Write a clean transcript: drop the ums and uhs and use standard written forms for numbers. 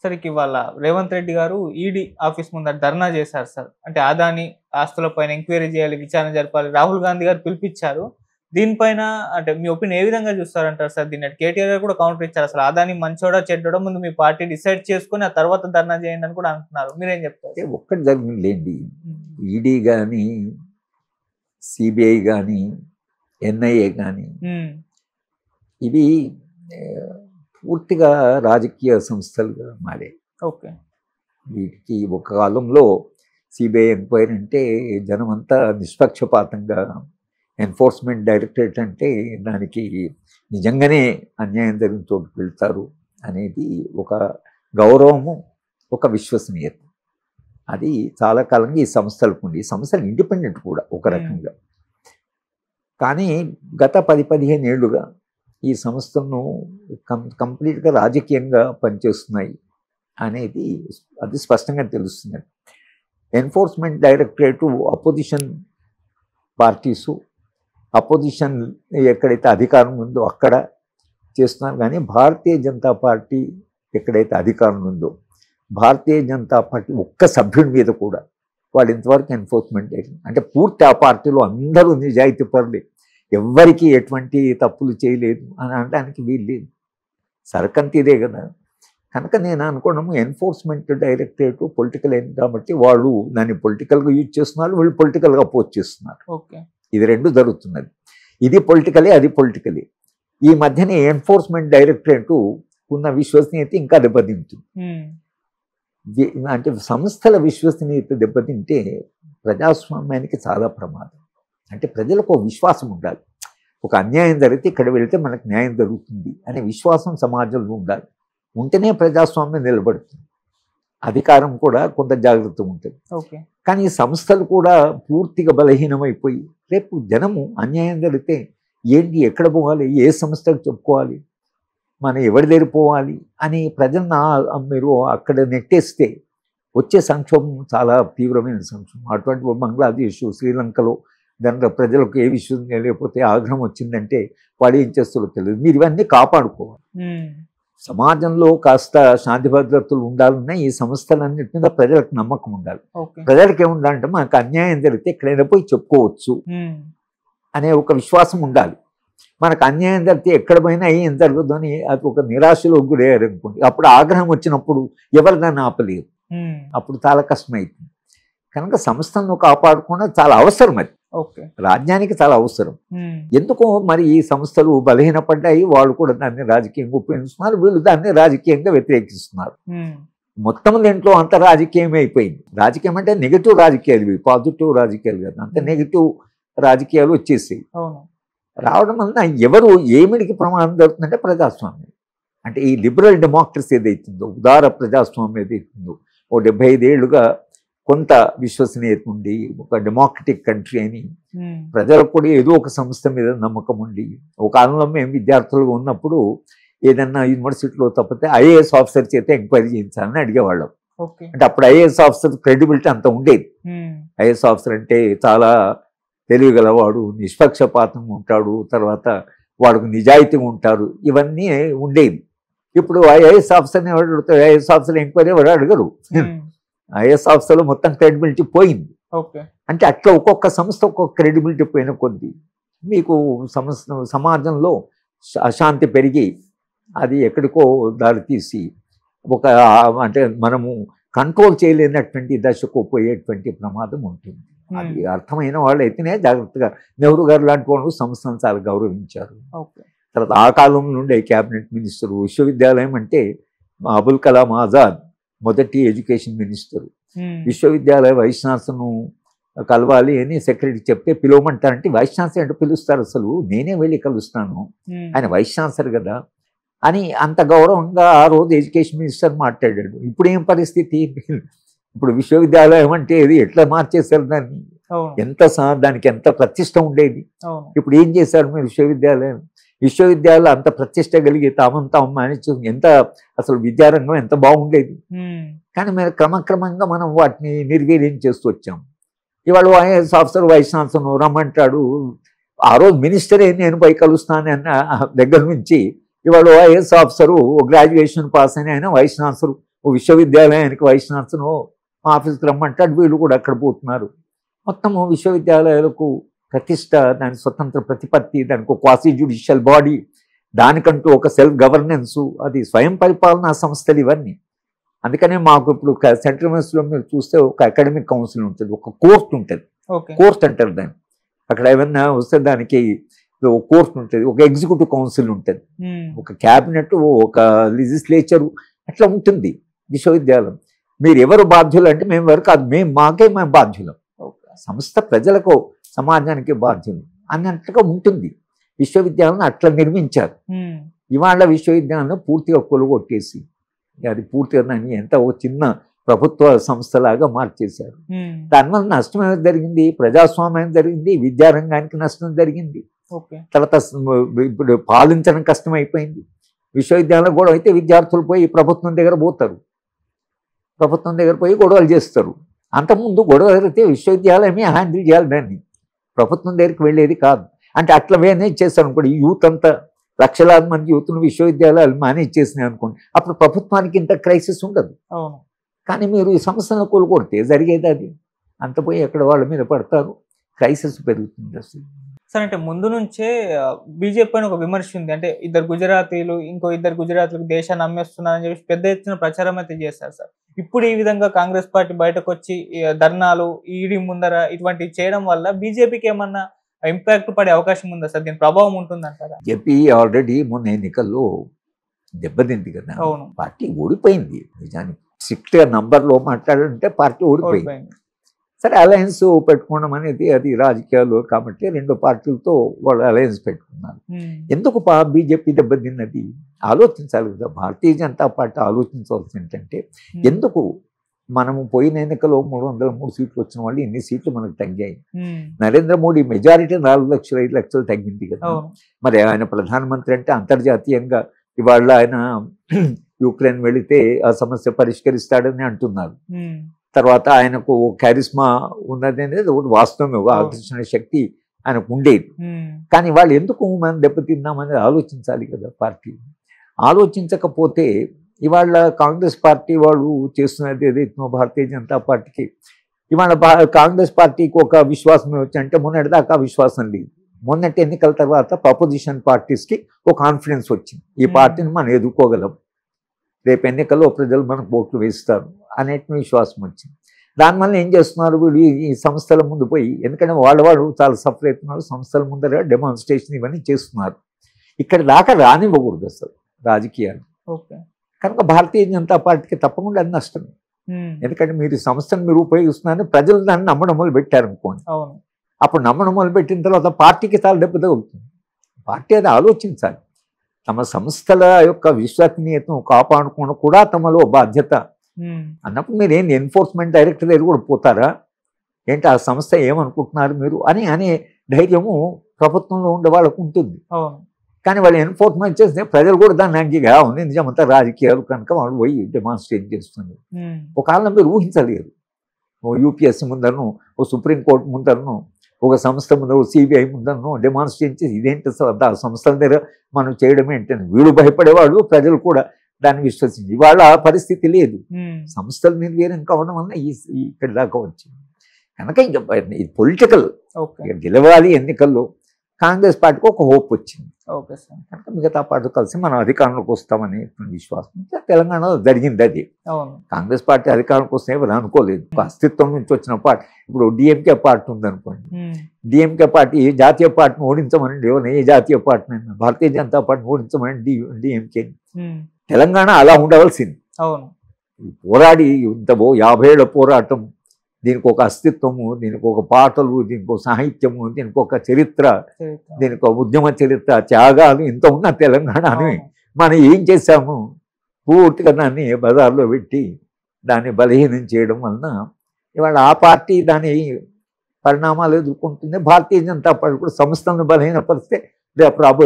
Sir ఇవాళ రేవంత్ రెడ్డి గారు ED office ముందర ధర్నా చేశారు సార్. అంటే అదాని ఆస్తులపైన ఎంక్వైరీ చేయాలి, విచారణ జరపాలి. రాహుల్ గాంధీ గారు పిలిపించారు. దీనిపైన అంటే మీ ఒపీనియన్ ఏ విధంగా చూస్తారంటారు సార్? దీన్ని కేటీఆర్ గారు కూడా కౌంటర్ ఇచ్చారు. అసలు అదాని మంచోడా చెడ్డోడా ముందు మీ పార్టీ డిసైడ్ చేసుకొని ఆ తర్వాత ధర్నా చేయండి అని కూడా అంటున్నారు. మీరేం చెప్తారు? ఒక్కటి జరిగిందిలేండి. ఈడీ కానీ, సిబిఐ కానీ, ఎన్ఐఏ కానీ ఇవి పూర్తిగా రాజకీయ సంస్థలుగా మారాయి. ఓకే. వీటికి ఒక కాలంలో సిబిఐ ఎంక్వైరీ అంటే జనమంతా నిష్పక్షపాతంగా, ఎన్ఫోర్స్మెంట్ డైరెక్టరేట్ అంటే దానికి నిజంగానే అన్యాయం జరిగిన చోటుకు వెళ్తారు అనేది ఒక గౌరవము, ఒక విశ్వసనీయత. అది చాలా కాలంగా ఈ సంస్థలకు ఉంది. ఈ సంస్థలు ఇండిపెండెంట్ కూడా ఒక రకంగా. కానీ గత 10-15 ఏళ్ళుగా ఈ సంస్థలను కంప్లీట్గా రాజకీయంగా పనిచేస్తున్నాయి అనేది అది స్పష్టంగా తెలుస్తుంది. Enforcement directorate opposition parties, opposition ఎక్కడైతే అధికారం ఉందో అక్కడ చేస్తున్నారు. కానీ భారతీయ జనతా పార్టీ ఎక్కడైతే అధికారం ఉందో, భారతీయ జనతా పార్టీ ఒక్క సభ్యుడి మీద కూడా వాళ్ళు ఇంతవరకు ఎన్ఫోర్స్మెంట్ అంటే పూర్తి ఆ పార్టీలో అందరూ నిజాయితీ పరులే, ఎవ్వరికి ఎటువంటి తప్పులు చేయలేదు అని అనడానికి వీల్లేదు. సరకంత ఇదే కదా. కనుక నేను అనుకోవడము ఎన్ఫోర్స్మెంట్ డైరెక్టరేట్ పొలిటికల్ అయింది కాబట్టి వాళ్ళు దాన్ని పొలిటికల్గా యూజ్ చేస్తున్నారు, వీళ్ళు పొలిటికల్గా అపోజ్ చేస్తున్నారు. ఓకే. ఇది రెండు జరుగుతున్నది. ఇది పొలిటికలే, అది పొలిటికలే. ఈ మధ్యనే ఎన్ఫోర్స్మెంట్ డైరెక్టరేట్ ఉన్న విశ్వసనీయత ఇంకా దెబ్బతింటుంది. అంటే సంస్థల విశ్వసనీయత దెబ్బతింటే ప్రజాస్వామ్యానికి చాలా ప్రమాదం. అంటే ప్రజలకు ఒక విశ్వాసం ఉండాలి. ఒక అన్యాయం జరిగితే ఇక్కడ వెళితే మనకు న్యాయం జరుగుతుంది అనే విశ్వాసం సమాజంలో ఉండాలి. ఉంటేనే ప్రజాస్వామ్యం నిలబడుతుంది. అధికారం కూడా కొంత జాగ్రత్త ఉంటుంది. కానీ ఈ సంస్థలు కూడా పూర్తిగా బలహీనమైపోయి రేపు జనము అన్యాయం జరిగితే ఏంటి, ఎక్కడ పోవాలి, ఏ సంస్థకు చెప్పుకోవాలి, మనం ఎవరి దగ్గర పోవాలి అని ప్రజలను మీరు అక్కడ నెట్టేస్తే వచ్చే సంక్షోభం చాలా తీవ్రమైన సంక్షోభం. అటువంటి బంగ్లాదేశ్, శ్రీలంకలో దాంట్లో ప్రజలకు ఏ విషయం లేకపోతే ఆగ్రహం వచ్చిందంటే వాడు ఏం చేస్తారో తెలియదు. మీరు ఇవన్నీ కాపాడుకోవాలి. సమాజంలో కాస్త శాంతి భద్రతలు ఉండాలన్నా ఈ సంస్థలన్నిటి మీద ప్రజలకు నమ్మకం ఉండాలి. ప్రజలకు ఏముండాలంటే మనకు అన్యాయం జరిగితే ఎక్కడైనా పోయి చెప్పుకోవచ్చు అనే ఒక విశ్వాసం ఉండాలి. మనకు అన్యాయం జరిగితే ఎక్కడ పోయినా ఏం జరగదు అని అది ఒక నిరాశలో గురయ్యారు అనుకోండి, అప్పుడు ఆగ్రహం వచ్చినప్పుడు ఎవరు దాన్ని ఆపలేరు, అప్పుడు చాలా కష్టమవుతుంది. కనుక సంస్థలను కాపాడుకోవడం చాలా అవసరం. అది రాజ్యానికి చాలా అవసరం. ఎందుకో మరి ఈ సంస్థలు బలహీనపడ్డాయి, వాళ్ళు కూడా దాన్ని రాజకీయంగా ఉపయోగిస్తున్నారు, వీళ్ళు దాన్ని రాజకీయంగా వ్యతిరేకిస్తున్నారు. మొత్తం దీంట్లో అంత రాజకీయం అయిపోయింది. రాజకీయం అంటే నెగిటివ్ రాజకీయాలు, ఇవి పాజిటివ్ రాజకీయాలు కదా, అంత నెగిటివ్ రాజకీయాలు వచ్చేసాయి. రావడం వలన ఎవరు ఏమిడికి ప్రమాదం జరుగుతుందంటే ప్రజాస్వామ్యం. అంటే ఈ లిబరల్ డెమోక్రసీ ఏదైతుందో, ఉదార ప్రజాస్వామ్యం ఏదైతుందో, ఓ 75 ఏళ్ళుగా కొంత విశ్వసనీయత ఉండి ఒక డెమోక్రటిక్ కంట్రీ అని ప్రజలకు కూడా ఏదో ఒక సంస్థ మీద నమ్మకం ఉండి, ఒక కాలంలో మేము విద్యార్థులుగా ఉన్నప్పుడు ఏదన్నా యూనివర్సిటీలో తప్పితే ఐఏఎస్ ఆఫీసర్ చేత ఎంక్వైరీ చేయించాలని అడిగేవాళ్ళం. అంటే అప్పుడు ఐఏఎస్ ఆఫీసర్ క్రెడిబిలిటీ అంత ఉండేది. ఐఏఎస్ ఆఫీసర్ అంటే చాలా తెలియగలవాడు, నిష్పక్షపాతంగా ఉంటాడు, తర్వాత వాడికి నిజాయితీగా ఉంటారు, ఇవన్నీ ఉండేవి. ఇప్పుడు ఐఏఎస్ ఆఫీసర్ని ఎవరు అడుగుతారు? ఐఏఎస్ ఆఫీసర్ ఎంక్వైరీ ఎవరు అడగరు. ఐఏఎస్ ఆఫీసర్లో మొత్తం క్రెడిబిలిటీ పోయింది. అంటే అట్లా ఒక్కొక్క సంస్థ ఒక్కొక్క క్రెడిబిలిటీ పోయిన కొద్దీ మీకు సమాజంలో అశాంతి పెరిగి అది ఎక్కడికో దారితీసి ఒక అంటే మనము కంట్రోల్ చేయలేనటువంటి దశకు పోయేటువంటి ప్రమాదం ఉంటుంది. అది అర్థమైన వాళ్ళు అయితేనే జాగ్రత్తగా, నెహ్రూ గారు లాంటి వాళ్ళు సంస్థను చాలా గౌరవించారు. తర్వాత ఆ కాలం నుండి క్యాబినెట్ మినిస్టర్, విశ్వవిద్యాలయం అంటే అబుల్ కలాం ఆజాద్ మొదటి ఎడ్యుకేషన్ మినిస్టర్. విశ్వవిద్యాలయ వైస్ ఛాన్సలర్ను కలవాలి అని సెక్రటరీ చెప్తే పిలవమంటారంటే వైస్ ఛాన్సలర్ అంటే పిలుస్తారు, అసలు నేనే వెళ్ళి కలుస్తాను, ఆయన వైస్ ఛాన్సలర్ కదా అని అంత గౌరవంగా ఆ రోజు ఎడ్యుకేషన్ మినిస్టర్ మాట్లాడాడు. ఇప్పుడు ఏం పరిస్థితి? ఇప్పుడు విశ్వవిద్యాలయం అంటే ఇది ఎట్లా మార్చేశారు దాన్ని, దానికి ఎంత ప్రతిష్ట ఉండేది. ఇప్పుడు ఏం చేశారు మీరు? విశ్వవిద్యాలయాలు అంత ప్రతిష్ట కలిగి తామంతా మేనేజ్, ఎంత అసలు విద్యారంగం ఎంత బాగుండేది. కానీ మీరు క్రమక్రమంగా మనం వాటిని నిర్వీర్యం చేస్తూ వచ్చాం. ఇవాళ ఐఏఎస్ ఆఫీసర్ వైస్ ఛాన్సలర్ రమ్మంటాడు, ఆ రోజు మినిస్టరే నేను పోయి కలుస్తాను అన్న దగ్గర నుంచి ఇవాళ ఐఏఎస్ ఆఫీసరు గ్రాడ్యుయేషన్ పాస్ అని ఆయన వైస్ ఛాన్సలర్ ఓ విశ్వవిద్యాలయానికి వైస్ ఛాన్సలర్ ఆఫీస్కి రమ్మంటాడు, వీళ్ళు కూడా అక్కడ పోతున్నారు. మొత్తము విశ్వవిద్యాలయాలకు ప్రతిష్ట, దాని స్వతంత్ర ప్రతిపత్తి, దానికి ఒక క్వాసీ జ్యుడిషియల్ బాడీ, దానికంటూ ఒక సెల్ఫ్ గవర్నెన్స్, అది స్వయం పరిపాలనా సంస్థలు ఇవన్నీ. అందుకనే మాకు ఇప్పుడు సెంట్రల్ యూనివర్సిటీలో మీరు చూస్తే ఒక అకాడమిక్ కౌన్సిల్ ఉంటుంది, ఒక కోర్ట్ ఉంటుంది, కోర్ట్ అంటారు దాన్ని. అక్కడ ఏమన్నా వస్తే దానికి ఒక కోర్ట్ ఉంటుంది, ఒక ఎగ్జిక్యూటివ్ కౌన్సిల్ ఉంటుంది, ఒక క్యాబినెట్, ఒక లెజిస్లేచరు, అట్లా ఉంటుంది విశ్వవిద్యాలయం. మీరు ఎవరు బాధ్యులు అంటే మేము వరకు కాదు, మేము బాధ్యులం, సంస్థ ప్రజలకు సమాజానికి బాధ్యులు అన్నట్టుగా ఉంటుంది. విశ్వవిద్యాలయం అట్లా నిర్మించారు. ఇవాళ విశ్వవిద్యాలయం పూర్తిగా కొలుగొట్టేసి అది పూర్తిగా దాన్ని ఎంత ఒక చిన్న ప్రభుత్వ సంస్థలాగా మార్చేశారు. దానివల్ల నష్టం ఏమైనా జరిగింది, ప్రజాస్వామ్యం జరిగింది, విద్యారంగానికి నష్టం జరిగింది. తర్వాత ఇప్పుడు పాలించడం కష్టమైపోయింది. విశ్వవిద్యాలయం గొడవ అయితే విద్యార్థులు పోయి ప్రభుత్వం దగ్గర పోతారు, ప్రభుత్వం దగ్గర పోయి గొడవలు చేస్తారు. అంతకుముందు గొడవ జరిగితే విశ్వవిద్యాలయమే హ్యాండిల్ చేయాలి, దాన్ని ప్రభుత్వం దగ్గరికి వెళ్ళేది కాదు. అంటే అట్లా మేనేజ్ చేస్తారు అనుకోండి, యూత్ అంతా లక్షలాది మంది యూత్ను విశ్వవిద్యాలయాలు మేనేజ్ చేసినాయి అనుకోండి, అప్పుడు ప్రభుత్వానికి ఇంత క్రైసిస్ ఉండదు. కానీ మీరు ఈ సంస్థలను కొలుకొడితే జరిగేది అది, అంత పోయి ఎక్కడ వాళ్ళ మీద పడతారు, క్రైసిస్ పెరుగుతుంది అసలు. సార్ అంటే ముందు నుంచే బీజేపీ అని ఒక విమర్శ ఉంది, అంటే ఇద్దరు గుజరాతీలు ఇంకో ఇద్దరు గుజరాతీలకు దేశాన్ని అమ్మేస్తున్నారని చెప్పి పెద్ద ఎత్తున ప్రచారం అయితే చేశారు సార్. ఇప్పుడు ఈ విధంగా కాంగ్రెస్ పార్టీ బయటకు వచ్చి ధర్నాలు, ఈడీ ముందర ఇటువంటివి చేయడం వల్ల బీజేపీకి ఏమన్నా ఇంపాక్ట్ పడే అవకాశం ఉందా సార్? దీని ప్రభావం ఉంటుందంటారా? బీజేపీ ఆల్రెడీ మొన్న ఎన్నికల్లో దెబ్బతింది కదా, పార్టీ ఓడిపోయింది. నిజానికి స్ట్రిక్ట్ గా నంబర్లో మాట్లాడాలంటే పార్టీ ఓడిపోయింది. సరే, అలయన్స్ పెట్టుకోవడం అనేది అది రాజకీయాలు కాబట్టి రెండు పార్టీలతో వాళ్ళు అలయన్స్ పెట్టుకున్నారు. ఎందుకు బీజేపీ దెబ్బతిన్నది ఆలోచించాలి కదా. భారతీయ జనతా పార్టీ ఆలోచించవలసి ఏంటంటే, ఎందుకు మనము పోయిన ఎన్నికలో 303 సీట్లు వచ్చిన వాళ్ళు ఇన్ని సీట్లు మనకు తగ్గాయి. నరేంద్ర మోడీ మెజారిటీ 4 లక్షలు 5 లక్షలు తగ్గింది కదా. మరి ఆయన ప్రధానమంత్రి అంటే అంతర్జాతీయంగా ఇవాళ ఆయన యుక్రెయిన్ వెళితే ఆ సమస్య పరిష్కరిస్తాడని అంటున్నారు. తర్వాత ఆయనకు క్యారిస్మా ఉన్నది అనేది వాస్తవమే, ఆకర్షణ శక్తి ఆయనకు ఉండేది. కానీ వాళ్ళు ఎందుకు మనం దెబ్బతిన్నామనేది ఆలోచించాలి కదా పార్టీ. ఆలోచించకపోతే ఇవాళ కాంగ్రెస్ పార్టీ వాళ్ళు చేస్తున్నది ఏదైతే భారతీయ జనతా పార్టీకి ఇవాళ కాంగ్రెస్ పార్టీకి ఒక విశ్వాసం వచ్చి అంటే మొన్నటిదాకా విశ్వాసం లేదు. మొన్నటి ఎన్నికల తర్వాత అపోజిషన్ పార్టీస్కి ఒక కాన్ఫిడెన్స్ వచ్చింది, ఈ పార్టీని మనం ఎదుర్కోగలం, రేపు ఎన్నికల్లో ప్రజలు మనకు ఓట్లు వేస్తారు అనే విశ్వాసం వచ్చింది. దానివల్ల ఏం చేస్తున్నారు వీళ్ళు, ఈ సంస్థల ముందు పోయి, ఎందుకంటే వాళ్ళు చాలా సఫర్ అవుతున్నారు, సంస్థల ముందర డెమాన్స్ట్రేషన్ ఇవన్నీ చేస్తున్నారు. ఇక్కడ దాకా రానివ్వకూడదు అసలు రాజకీయాలు. కనుక భారతీయ జనతా పార్టీకి తప్పకుండా అది నష్టమే. ఎందుకంటే మీరు ఈ సంస్థను మీరు ఉపయోగిస్తున్నారని ప్రజలు దాన్ని నమ్మడం మొదలు పెట్టారనుకోండి, అప్పుడు నమ్మడం మొదలు పెట్టిన తర్వాత పార్టీకి చాలా దెబ్బ తగులుతుంది. పార్టీ అది ఆలోచించాలి, తమ సంస్థల యొక్క విశ్వసనీయతను కాపాడుకోవడం కూడా తమలో బాధ్యత అన్నప్పుడు మీరు ఏంటి ఎన్ఫోర్స్మెంట్ డైరెక్టర్ దగ్గర కూడా పోతారా ఏంటి, ఆ సంస్థ ఏమనుకుంటున్నారు మీరు అనే ధైర్యము ప్రభుత్వంలో ఉండే వాళ్ళకు ఉంటుంది. కానీ వాళ్ళు ఎన్ఫోర్స్మెంట్ చేస్తే ప్రజలు కూడా దాన్ని అంగీగా ఉంది, నిజమంతా రాజకీయాలు కనుక వాళ్ళు పోయి డెమాన్స్ట్రేట్ చేస్తుంది. ఒక కాలంలో మీరు ఊహించలేరు, ఓ యూపీఎస్సీ ముందరను, ఓ సుప్రీంకోర్టు ముందరను, ఒక సంస్థ ముందర, ఓ సిబిఐ ముందరను డెమాన్స్ట్రేట్ చేసి ఇదేంటి ఆ సంస్థల దగ్గర మనం చేయడం ఏంటని వీళ్ళు భయపడేవాళ్ళు, ప్రజలు కూడా దాన్ని విశ్వసించి. ఇవాళ ఆ పరిస్థితి లేదు, సంస్థలు నిర్వీర్యం కావడం వల్ల ఇక్కడ దాకా వచ్చింది. కనుక ఇంకా ఇది పొలిటికల్, గెలవాలి ఎన్నికల్లో. కాంగ్రెస్ పార్టీకి ఒక హోప్ వచ్చింది, కనుక మిగతా పార్టీ కలిసి మనం అధికారంలోకి వస్తామని విశ్వాసం తెలంగాణలో జరిగింది. అది కాంగ్రెస్ పార్టీ అధికారంలోకి వస్తే ఎవరు అనుకోలేదు, అస్తిత్వం నుంచి వచ్చిన పార్టీ. ఇప్పుడు డిఎంకే పార్టీ ఉందనుకోండి, డిఎంకే పార్టీ జాతీయ పార్టీని ఓడించమని ఎవరిని, ఏ జాతీయ పార్టీని, భారతీయ జనతా పార్టీని ఓడించమని డిఎంకే. తెలంగాణ అలా ఉండవలసింది, పోరాడి ఇంత 50 ఏళ్ల పోరాటం, దీనికి ఒక అస్తిత్వము, దీనికి ఒక పాటలు, దీనికి ఒక సాహిత్యము, దీనికి ఒక చరిత్ర, దీనికి ఒక ఉద్యమ చరిత్ర, త్యాగాలు ఇంత ఉన్న తెలంగాణని మనం ఏం చేశాము, పూర్తిగా దాన్ని బజార్లో పెట్టి దాన్ని బలహీనం చేయడం వలన ఇవాళ ఆ పార్టీ దాని పరిణామాలు ఎదుర్కొంటుంది. భారతీయ జనతా పార్టీ కూడా సంస్థలను బలహీనపరిస్తే రేపు రాబోయే